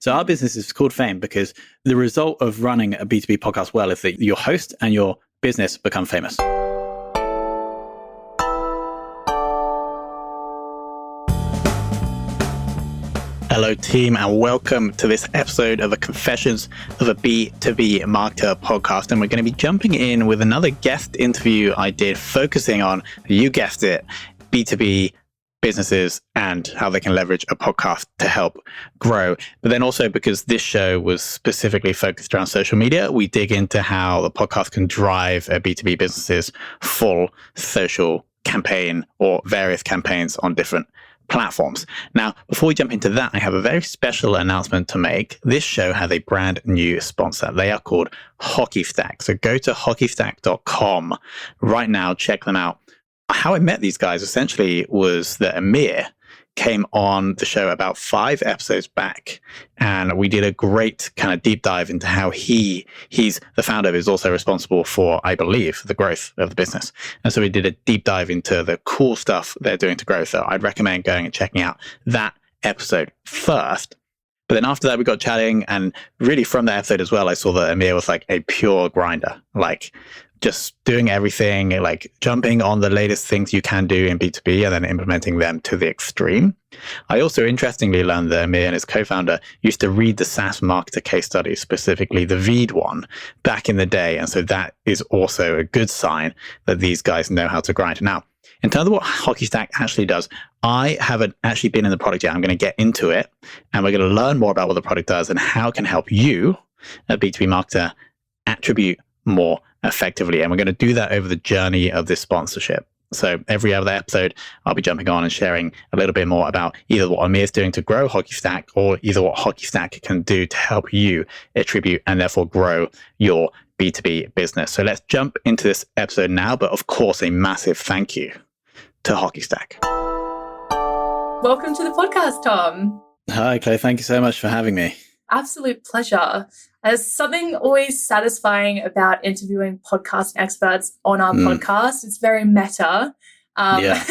So our business is called Fame because the result of running a B2B podcast well is that your host and your business become famous. Hello, team, and welcome to this episode of the Confessions of a B2B Marketer podcast. And we're going to be jumping in with another guest interview I did focusing on, you guessed it, B2B businesses and how they can leverage a podcast to help grow. But then also because this show was specifically focused around social media, we dig into how the podcast can drive a B2B business's full social campaign or various campaigns on different platforms. Now, before we jump into that, I have a very special announcement to make. This show has a brand new sponsor. They are called HockeyStack. So go to hockeystack.com right now, check them out. How I met these guys essentially was that Amir came on the show about 5 episodes back, and we did a great kind of deep dive into how he's the founder, is also responsible for, I believe, the growth of the business. And so we did a deep dive into the cool stuff they're doing to grow. So I'd recommend going and checking out that episode first. But then after that, we got chatting, and really from that episode as well, I saw that Amir was like a pure grinder, like just doing everything, like jumping on the latest things you can do in B2B and then implementing them to the extreme. I also interestingly learned that Amir and his co-founder used to read the SaaS marketer case studies, specifically the Veed one, back in the day. And so that is also a good sign that these guys know how to grind. Now, in terms of what HockeyStack actually does, I haven't actually been in the product yet. I'm going to get into it, and we're going to learn more about what the product does and how it can help you, a B2B marketer, attribute more effectively. And we're going to do that over the journey of this sponsorship. So every other episode, I'll be jumping on and sharing a little bit more about either what Amir is doing to grow HockeyStack or either what HockeyStack can do to help you attribute and therefore grow your B2B business. So let's jump into this episode now. But of course, a massive thank you to HockeyStack. Welcome to the podcast, Tom. Hi, Clay. Thank you so much for having me. Absolute pleasure. There's something always satisfying about interviewing podcast experts on our podcast. It's very meta. Yeah.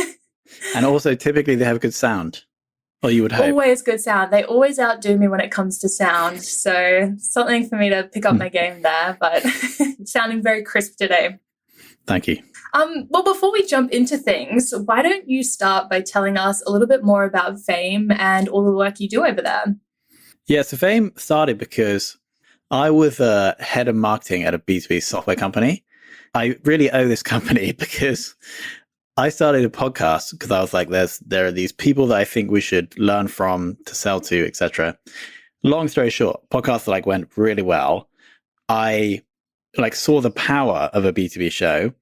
And also, typically, they have good sound. Or you would hope. Always good sound. They always outdo me when it comes to sound. So something for me to pick up my game there, but sounding very crisp today. Thank you. Well, before we jump into things, why don't you start by telling us a little bit more about Fame and all the work you do over there? Yeah, so Fame started because I was head of marketing at a B2B software company. I really owe this company because I started a podcast because I was like, there are these people that I think we should learn from, to sell to, etc. Long story short, podcasts went really well. I saw the power of a B2B show.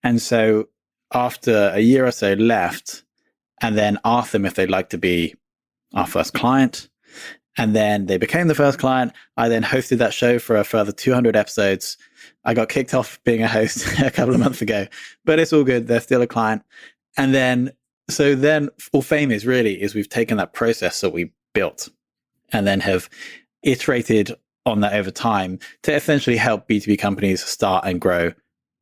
And so after a year or so left, and then asked them if they'd like to be our first client. And then they became the first client. I then hosted that show for a further 200 episodes. I got kicked off being a host a couple of months ago, but it's all good. They're still a client. And then all Fame is we've taken that process that we built and then have iterated on that over time to essentially help B2B companies start and grow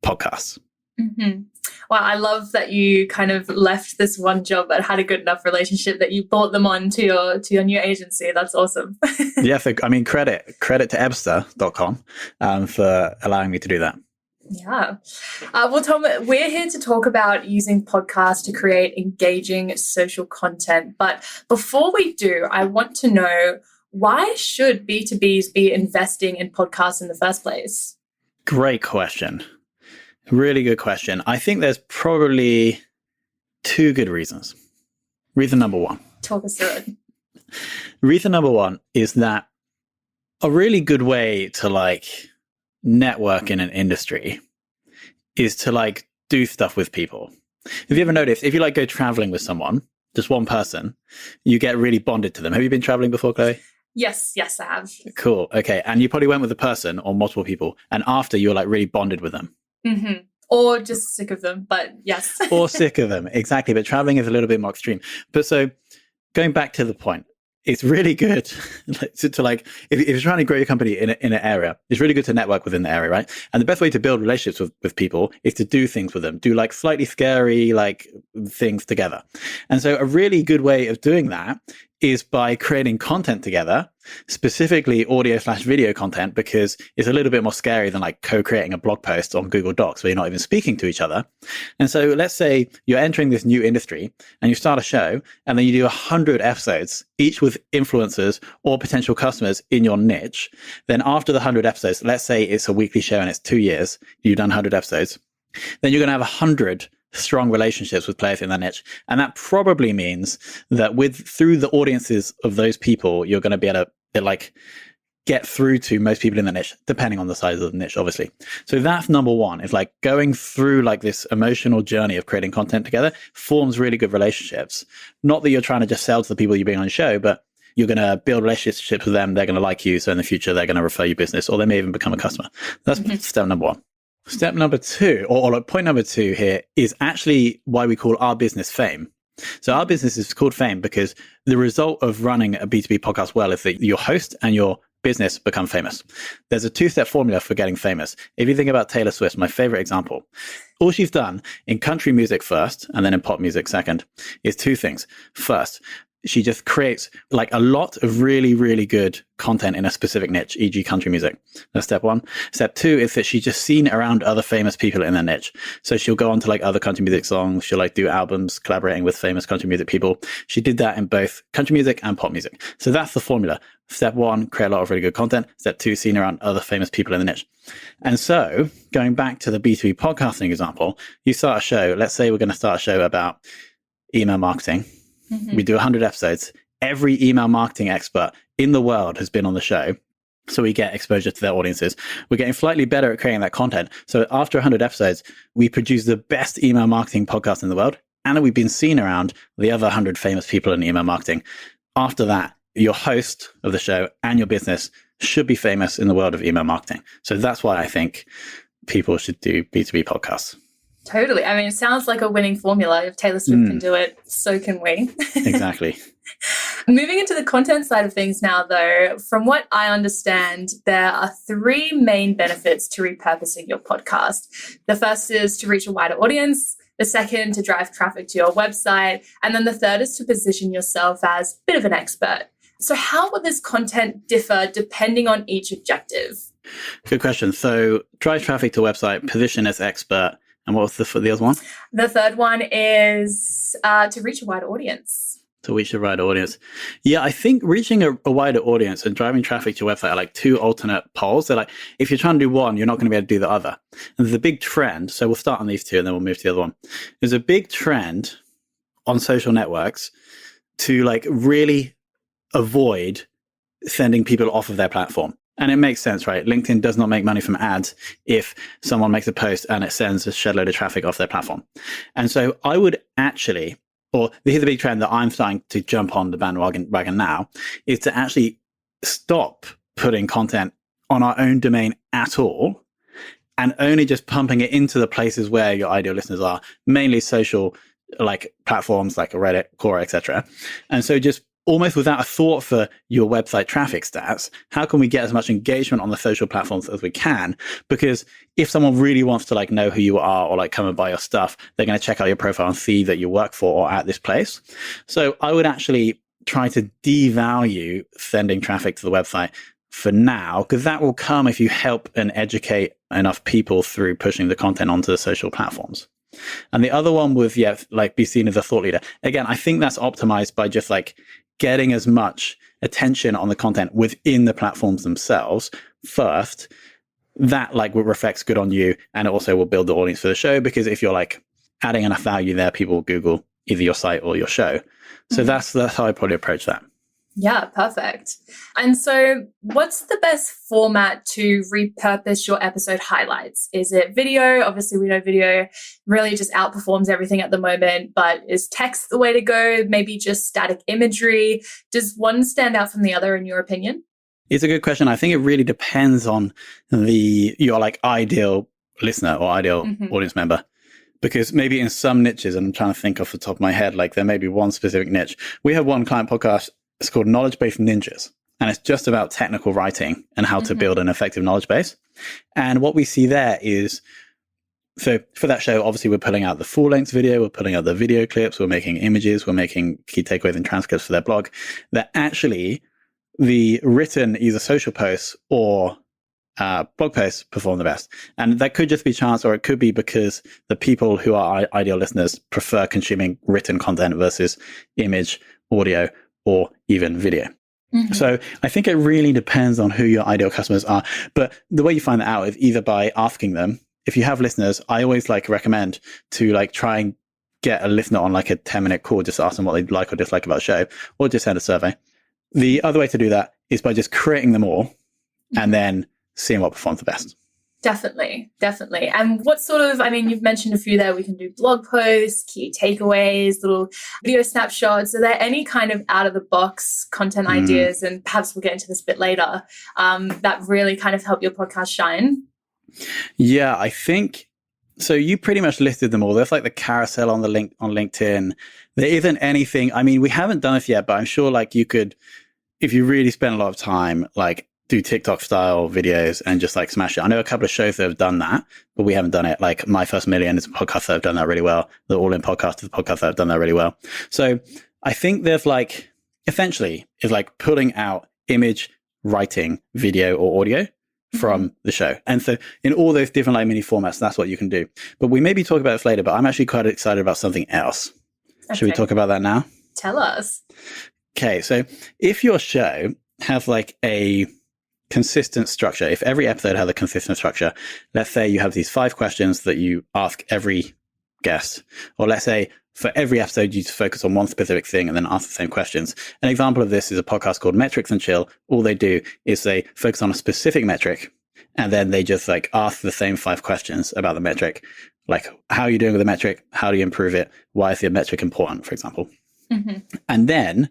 podcasts. Mm-hmm. Well, I love that you kind of left this one job but had a good enough relationship that you brought them on to your new agency. That's awesome. Yeah, credit to Ebster.com for allowing me to do that. Yeah. Well, Tom, we're here to talk about using podcasts to create engaging social content. But before we do, I want to know, why should B2Bs be investing in podcasts in the first place? Great question. Really good question. I think there's probably 2 good reasons. Reason number 1. Talk us through it. Reason number 1 is that a really good way to network in an industry is to do stuff with people. Have you ever noticed, if you go traveling with someone, just one person, you get really bonded to them. Have you been traveling before, Chloe? Yes, I have. Cool. Okay. And you probably went with a person or multiple people, and after you're really bonded with them. Mm-hmm. Or just sick of them, but yes. Or sick of them, exactly. But traveling is a little bit more extreme. But so going back to the point, it's really good to if you're trying to grow your company in an area, it's really good to network within the area, right? And the best way to build relationships with people is to do things with them, do slightly scary things together. And so a really good way of doing that is by creating content together, specifically audio/video content, because it's a little bit more scary than like co-creating a blog post on Google Docs where you're not even speaking to each other. And so let's say you're entering this new industry and you start a show and then you do 100 episodes, each with influencers or potential customers in your niche. Then after the 100 episodes, let's say it's a weekly show and it's 2 years, you've done 100 episodes, then you're going to have 100 strong relationships with players in that niche. And that probably means that through the audiences of those people, you're going to be able to like get through to most people in the niche, depending on the size of the niche, obviously. So that's number one, is like going through like this emotional journey of creating content together forms really good relationships. Not that you're trying to just sell to the people you bring on the show, but you're going to build relationships with them. They're going to like you. So in the future, they're going to refer you business, or they may even become a customer. That's step number one. Step number two, or like point number two here, is actually why we call our business Fame. So our business is called Fame because the result of running a B2B podcast well is that your host and your business become famous. There's a two-step formula for getting famous. If you think about Taylor Swift, my favorite example, all she's done in country music first and then in pop music second is two things. First, she just creates like a lot of really, really good content in a specific niche, e.g. country music. That's step one. Step two is that she's just seen around other famous people in their niche. So she'll go on to like other country music songs. She'll like do albums collaborating with famous country music people. She did that in both country music and pop music. So that's the formula. Step one, create a lot of really good content. Step two, seen around other famous people in the niche. And so going back to the B2B podcasting example, you start a show. Let's say we're going to start a show about email marketing. We do 100 episodes. Every email marketing expert in the world has been on the show. So we get exposure to their audiences. We're getting slightly better at creating that content. So after 100 episodes, we produce the best email marketing podcast in the world. And we've been seen around the other 100 famous people in email marketing. After that, your host of the show and your business should be famous in the world of email marketing. So that's why I think people should do B2B podcasts. Totally. I mean, it sounds like a winning formula. If Taylor Swift can do it, so can we. Exactly. Moving into the content side of things now, though, from what I understand, there are three main benefits to repurposing your podcast. The first is to reach a wider audience. The second, to drive traffic to your website. And then the third is to position yourself as a bit of an expert. So how will this content differ depending on each objective? Good question. So drive traffic to website, position as expert. And what was the other one? The third one is to reach a wider audience. To reach a wider audience. Yeah, I think reaching a wider audience and driving traffic to your website are like two alternate poles. They're like, if you're trying to do one, you're not going to be able to do the other. And there's a big trend. So we'll start on these two and then we'll move to the other one. There's a big trend on social networks to like really avoid sending people off of their platform. And it makes sense, right? LinkedIn does not make money from ads if someone makes a post and it sends a shed load of traffic off their platform. And so I would actually, or here's the big trend that I'm starting to jump on the bandwagon now, is to actually stop putting content on our own domain at all and only just pumping it into the places where your ideal listeners are, mainly social like platforms like Reddit, Quora, etc. And so just almost without a thought for your website traffic stats, how can we get as much engagement on the social platforms as we can? Because if someone really wants to like know who you are or like come and buy your stuff, they're going to check out your profile and see that you work for or at this place. So I would actually try to devalue sending traffic to the website for now, because that will come if you help and educate enough people through pushing the content onto the social platforms. And the other one was, like be seen as a thought leader. Again, I think that's optimized by just like getting as much attention on the content within the platforms themselves first. That like reflects good on you, and it also will build the audience for the show, because if you're like adding enough value there, people will Google either your site or your show. So that's how I probably approach that. Yeah, perfect. And so what's the best format to repurpose your episode highlights? Is it video? Obviously, we know video really just outperforms everything at the moment, but is text the way to go? Maybe just static imagery? Does one stand out from the other in your opinion? It's a good question. I think it really depends on your like ideal listener or ideal audience member. Because maybe in some niches, and I'm trying to think off the top of my head, like there may be one specific niche. We have one client podcast. It's called Knowledge Base Ninjas, and it's just about technical writing and how to build an effective knowledge base. And what we see there is So for that show, obviously we're pulling out the full length video, we're pulling out the video clips, we're making images, we're making key takeaways and transcripts for their blog. That actually the written either social posts or blog posts perform the best. And that could just be chance, or it could be because the people who are ideal listeners prefer consuming written content versus image, audio, or even video. Mm-hmm. So I think it really depends on who your ideal customers are. But the way you find that out is either by asking them. If you have listeners, I always recommend to try and get a listener on a 10-minute call, just ask them what they like or dislike about the show, or just send a survey. The other way to do that is by just creating them all and then seeing what performs the best. Definitely. And what sort of, you've mentioned a few there. We can do blog posts, key takeaways, little video snapshots. Are there any kind of out of the box content ideas, and perhaps we'll get into this a bit later, that really kind of help your podcast shine? Yeah, I think so. You pretty much listed them all. There's the carousel on LinkedIn. There isn't anything. We haven't done it yet, but I'm sure you could, if you really spend a lot of time, do TikTok style videos and just smash it. I know a couple of shows that have done that, but we haven't done it. My First Million is a podcast that have done that really well. The All In podcast is a podcast that have done that really well. So I think there's essentially is pulling out image, writing, video, or audio from the show. And so in all those different mini formats, that's what you can do. But we maybe talk about this later, but I'm actually quite excited about something else. Okay. Should we talk about that now? Tell us. Okay. So if your show has a consistent structure, if every episode has a consistent structure, let's say you have these 5 questions that you ask every guest, or let's say for every episode you focus on one specific thing and then ask the same questions. An example of this is a podcast called Metrics and Chill. All they do is they focus on a specific metric and then they just ask the same 5 questions about the metric, how are you doing with the metric, how do you improve it, why is the metric important, for example. Mm-hmm. And then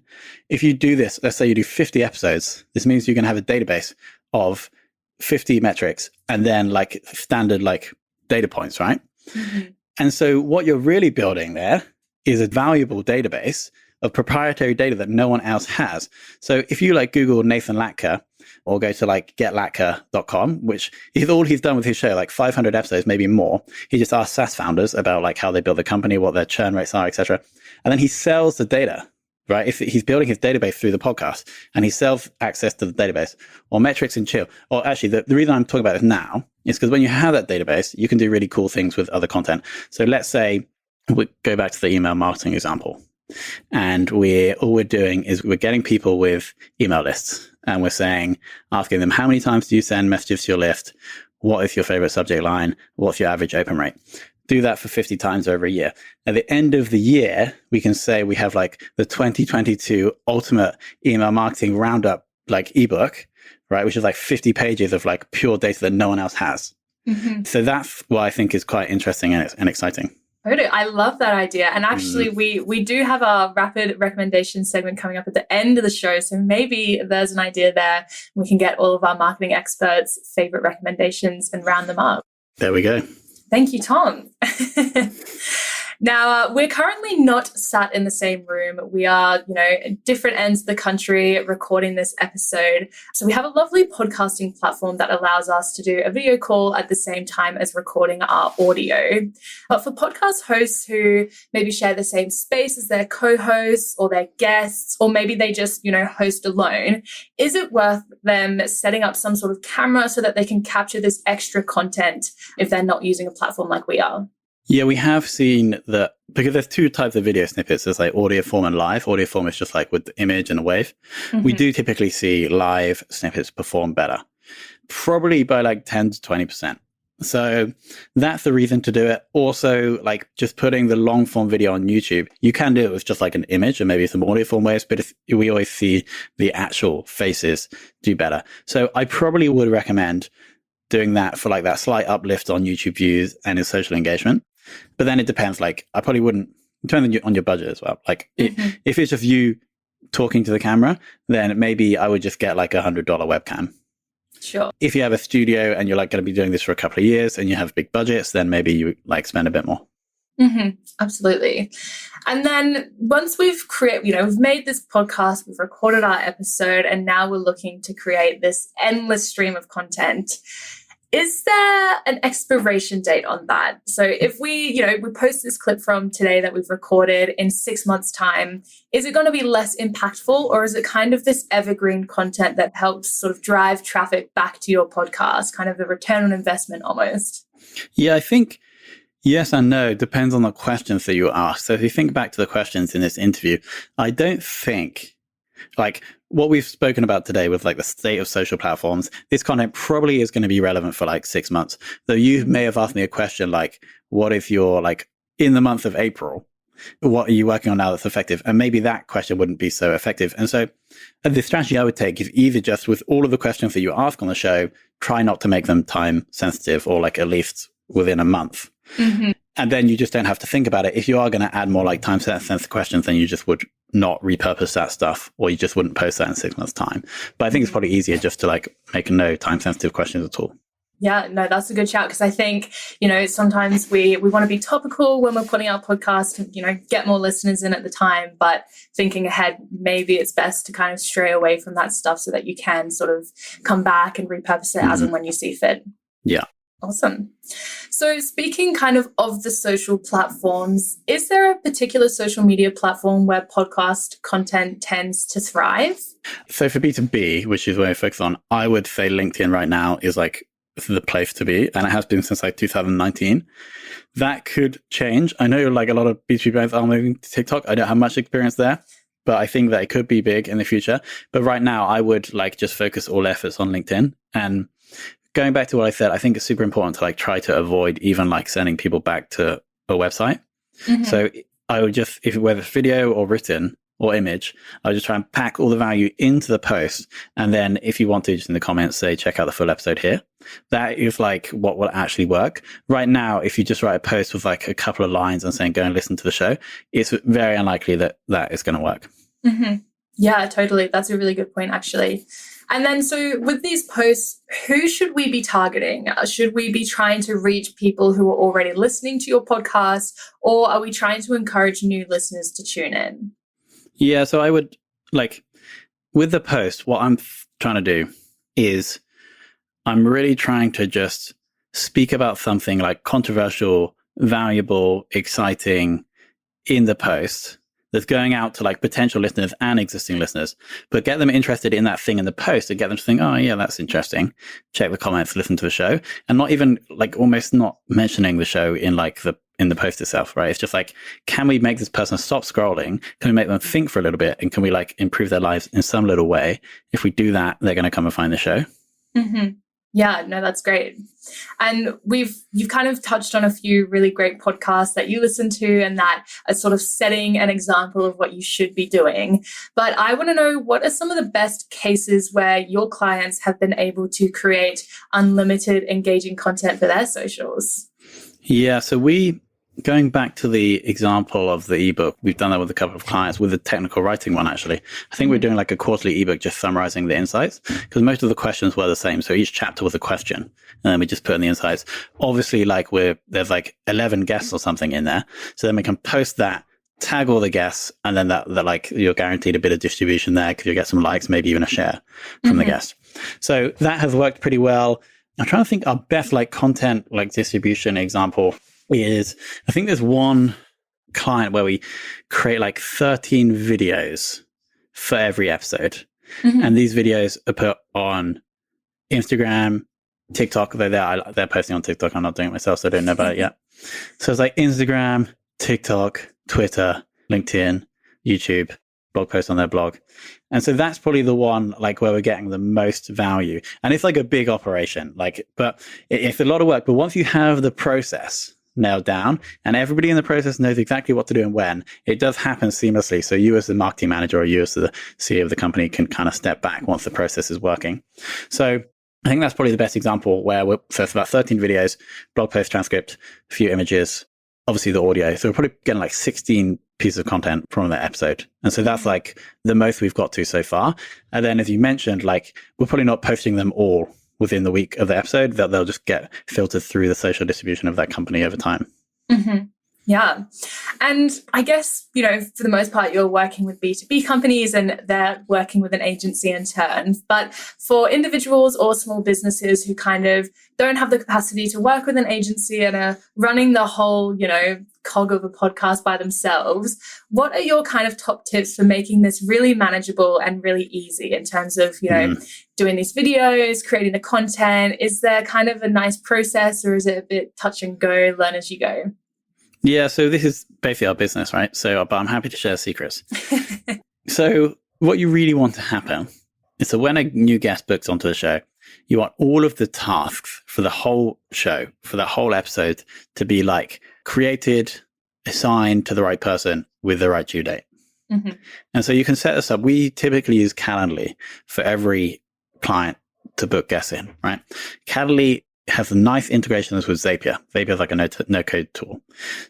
if you do this, let's say you do 50 episodes, this means you're going to have a database of 50 metrics and then standard data points, right? Mm-hmm. And so what you're really building there is a valuable database of proprietary data that no one else has. So if you Google Nathan Latka or go to getlatka.com, which is all he's done with his show, 500 episodes, maybe more. He just asks SaaS founders about how they build the company, what their churn rates are, etc. And then he sells the data, right? If he's building his database through the podcast and he sells access to the database. Or Metrics and Chill. Or actually, the reason I'm talking about this now is because when you have that database, you can do really cool things with other content. So let's say we go back to the email marketing example. And all we're doing is we're getting people with email lists and we're asking them, how many times do you send messages to your list? What is your favorite subject line? What's your average open rate? Do that for 50 times over a year. At the end of the year, we can say we have the 2022 ultimate email marketing roundup ebook, right? Which is 50 pages of pure data that no one else has. Mm-hmm. So that's what I think is quite interesting and exciting. I love that idea. And actually, we do have our rapid recommendation segment coming up at the end of the show. So maybe there's an idea there. We can get all of our marketing experts' favorite recommendations and round them up. There we go. Thank you, Tom. Now, we're currently not sat in the same room. We are, at different ends of the country recording this episode. So we have a lovely podcasting platform that allows us to do a video call at the same time as recording our audio. But for podcast hosts who maybe share the same space as their co-hosts or their guests, or maybe they just, host alone, is it worth them setting up some sort of camera so that they can capture this extra content if they're not using a platform like we are? Yeah, we have seen that because there's 2 types of video snippets. There's audio form and live. Audio form is just with the image and a wave. Mm-hmm. We do typically see live snippets perform better, probably by 10 to 20%. So that's the reason to do it. Also, just putting the long form video on YouTube, you can do it with just an image and maybe some audio form waves, but we always see the actual faces do better. So I probably would recommend doing that for that slight uplift on YouTube views and in social engagement. But then it depends. I probably wouldn't, depend on your budget as well. If it's just you talking to the camera, then maybe I would just get $100 webcam. Sure. If you have a studio and you're going to be doing this for a couple of years and you have big budgets, then maybe you spend a bit more. Mm-hmm. Absolutely. And then once we've we've made this podcast, we've recorded our episode, and now we're looking to create this endless stream of content. Is there an expiration date on that? So if we post this clip from today that we've recorded in 6 months' time, is it going to be less impactful, or is it kind of this evergreen content that helps sort of drive traffic back to your podcast, kind of the return on investment almost? Yeah, I think yes and no. Depends on the questions that you ask. So if you think back to the questions in this interview, I don't think like what we've spoken about today with like the state of social platforms, this content probably is going to be relevant for like 6 months. Though you may have asked me a question like, what if you're like in the month of April? What are you working on now that's effective? And maybe that question wouldn't be so effective. And so the strategy I would take is either just with all of the questions that you ask on the show, try not to make them time sensitive or like at least within a month. Mm-hmm. And then you just don't have to think about it. If you are going to add more like time sensitive questions, then you just would not repurpose that stuff, or you just wouldn't post that in 6 months' time. But I think it's probably easier just to like make no time sensitive questions at all. Yeah, no, that's a good shout, because I think, sometimes we want to be topical when we're putting out podcasts and, get more listeners in at the time. But thinking ahead, maybe it's best to kind of stray away from that stuff so that you can sort of come back and repurpose it as and when you see fit. Yeah. Awesome. So speaking kind of the social platforms, is there a particular social media platform where podcast content tends to thrive? So for B2B, which is where I focus on, I would say LinkedIn right now is like the place to be. And it has been since like 2019. That could change. I know like a lot of B2B brands are moving to TikTok. I don't have much experience there, but I think that it could be big in the future. But right now I would like just focus all efforts on LinkedIn. And going back to what I said, I think it's super important to like try to avoid even like sending people back to a website. Mm-hmm. So I would just, if whether it's video or written or image, I would just try and pack all the value into the post. And then if you want to, just in the comments, say, check out the full episode here. That is like what will actually work. Right now, if you just write a post with like a couple of lines and saying, go and listen to the show, it's very unlikely that that is going to work. Mm-hmm. Yeah, totally. That's a really good point, actually. And then, so with these posts, who should we be targeting? Should we be trying to reach people who are already listening to your podcast, or are we trying to encourage new listeners to tune in? Yeah, so I would like with the post, what I'm trying to do is I'm really trying to just speak about something like controversial, valuable, exciting in the post that's going out to like potential listeners and existing listeners, but get them interested in that thing in the post and get them to think, oh yeah, that's interesting. Check the comments, listen to the show, and not even like almost not mentioning the show in like in the post itself, right? It's just like, can we make this person stop scrolling? Can we make them think for a little bit? And can we like improve their lives in some little way? If we do that, they're going to come and find the show. Mm-hmm. Yeah, no, that's great. And you've kind of touched on a few really great podcasts that you listen to and that are sort of setting an example of what you should be doing. But I want to know, what are some of the best cases where your clients have been able to create unlimited engaging content for their socials? Yeah, so going back to the example of the ebook, we've done that with a couple of clients with the technical writing one, actually. I think we're doing like a quarterly ebook just summarizing the insights, because most of the questions were the same. So each chapter was a question, and then we just put in the insights. Obviously, like there's like 11 guests or something in there. So then we can post that, tag all the guests, and then that like you're guaranteed a bit of distribution there because you'll get some likes, maybe even a share from the guest. So that has worked pretty well. I'm trying to think our best like content, like distribution example is, I think there's one client where we create like 13 videos for every episode. Mm-hmm. And these videos are put on Instagram, TikTok, though they're posting on TikTok. I'm not doing it myself, so I don't know about it yet. So it's like Instagram, TikTok, Twitter, LinkedIn, YouTube, blog posts on their blog. And so that's probably the one like where we're getting the most value. And it's like a big operation, but it's a lot of work. But once you have the process nailed down and everybody in the process knows exactly what to do and when, it does happen seamlessly. So you as the marketing manager or you as the CEO of the company can kind of step back once the process is working. So I think that's probably the best example where so it's about 13 videos, blog post transcript, a few images, obviously the audio. So we're probably getting like 16 pieces of content from that episode. And so that's like the most we've got to so far. And then as you mentioned, like we're probably not posting them all within the week of the episode, that they'll just get filtered through the social distribution of that company over time. Mm-hmm. Yeah. And I guess, for the most part, you're working with B2B companies and they're working with an agency in turn. But for individuals or small businesses who kind of don't have the capacity to work with an agency and are running the whole, cog of a podcast by themselves, what are your kind of top tips for making this really manageable and really easy in terms of, doing these videos, creating the content? Is there kind of a nice process, or is it a bit touch and go, learn as you go? Yeah, so this is basically our business, right? But I'm happy to share secrets. So what you really want to happen is that when a new guest books onto the show, you want all of the tasks for the whole show, for the whole episode, to be like created, assigned to the right person with the right due date. Mm-hmm. And so you can set this up. We typically use Calendly for every client to book guests in, right? Calendly has a nice integrations with Zapier. Zapier is like a no-code tool.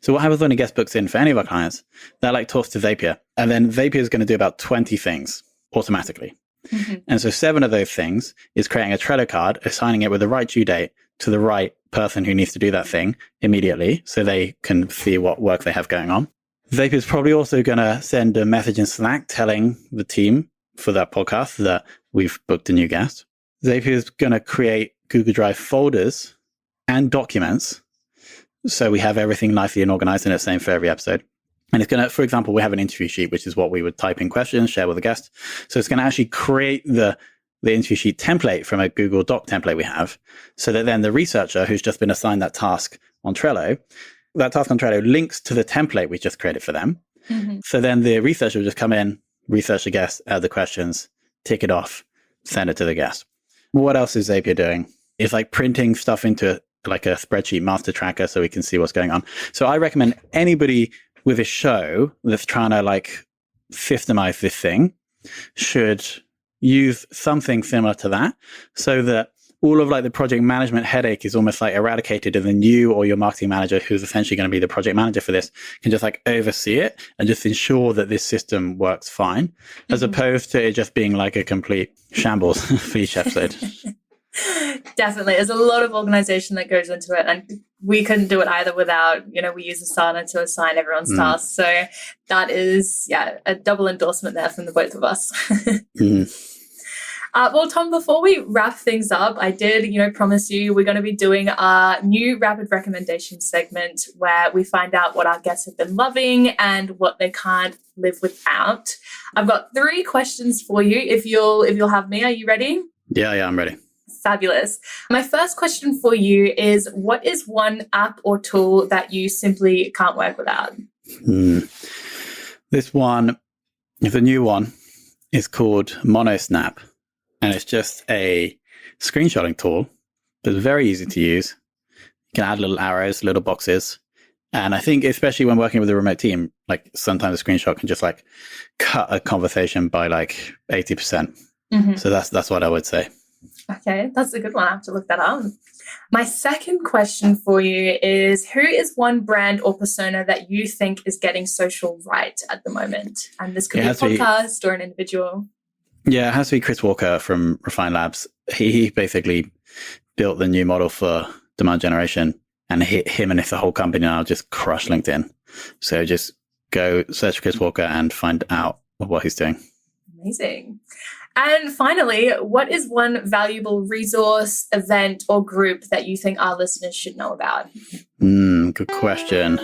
So what happens when a guest books in for any of our clients, they're like tossed to Zapier. And then Zapier is going to do about 20 things automatically. Mm-hmm. And so 7 of those things is creating a Trello card, assigning it with the right due date to the right person who needs to do that thing immediately so they can see what work they have going on. Zapier is probably also going to send a message in Slack telling the team for that podcast that we've booked a new guest. Zapier is going to create Google Drive folders and documents. So we have everything nicely and organized and the same for every episode. And it's going to, for example, we have an interview sheet, which is what we would type in questions, share with the guest. So it's going to actually create the interview sheet template from a Google Doc template we have, so that then the researcher who's just been assigned that task on Trello, that task on Trello links to the template we just created for them. Mm-hmm. So then the researcher will just come in, research the guest, add the questions, tick it off, send it to the guest. What else is Zapier doing? It's like printing stuff into like a spreadsheet master tracker so we can see what's going on. So I recommend anybody with a show that's trying to like systemize this thing should use something similar to that, so that all of like the project management headache is almost like eradicated, and then you or your marketing manager, who's essentially going to be the project manager for this, can just like oversee it and just ensure that this system works fine, as opposed to it just being like a complete shambles for each episode. Definitely. There's a lot of organization that goes into it, and we couldn't do it either without, we use Asana to assign everyone's tasks. So that is, a double endorsement there from the both of us. Well, Tom, before we wrap things up, I did, promise you we're going to be doing our new rapid recommendation segment where we find out what our guests have been loving and what they can't live without. I've got 3 questions for you. If you'll have me, are you ready? Yeah, I'm ready. Fabulous. My first question for you is, what is one app or tool that you simply can't work without? This one is a new one. It's called MonoSnap, and it's just a screenshotting tool, but it's very easy to use. You can add little arrows, little boxes. And I think especially when working with a remote team, like sometimes a screenshot can just like cut a conversation by like 80%. Mm-hmm. So that's what I would say. Okay, that's a good one. I have to look that up. My second question for you is, who is one brand or persona that you think is getting social right at the moment? And this could be a podcast or an individual. Yeah, it has to be Chris Walker from Refine Labs. He basically built the new model for demand generation, and him and the whole company now just crush LinkedIn. So just go search Chris Walker and find out what he's doing. Amazing. And finally, what is one valuable resource, event, or group that you think our listeners should know about? Good question.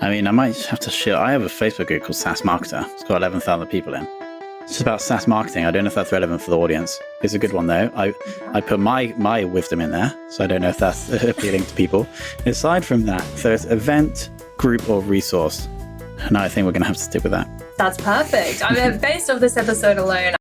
I mean, I might have to share. I have a Facebook group called SaaS Marketer. It's got 11,000 people in. It's about SaaS marketing. I don't know if that's relevant for the audience. It's a good one, though. I put my wisdom in there, so I don't know if that's appealing to people. Aside from that, so it's event, group, or resource. And I think we're going to have to stick with that. That's perfect. I mean, based off this episode alone,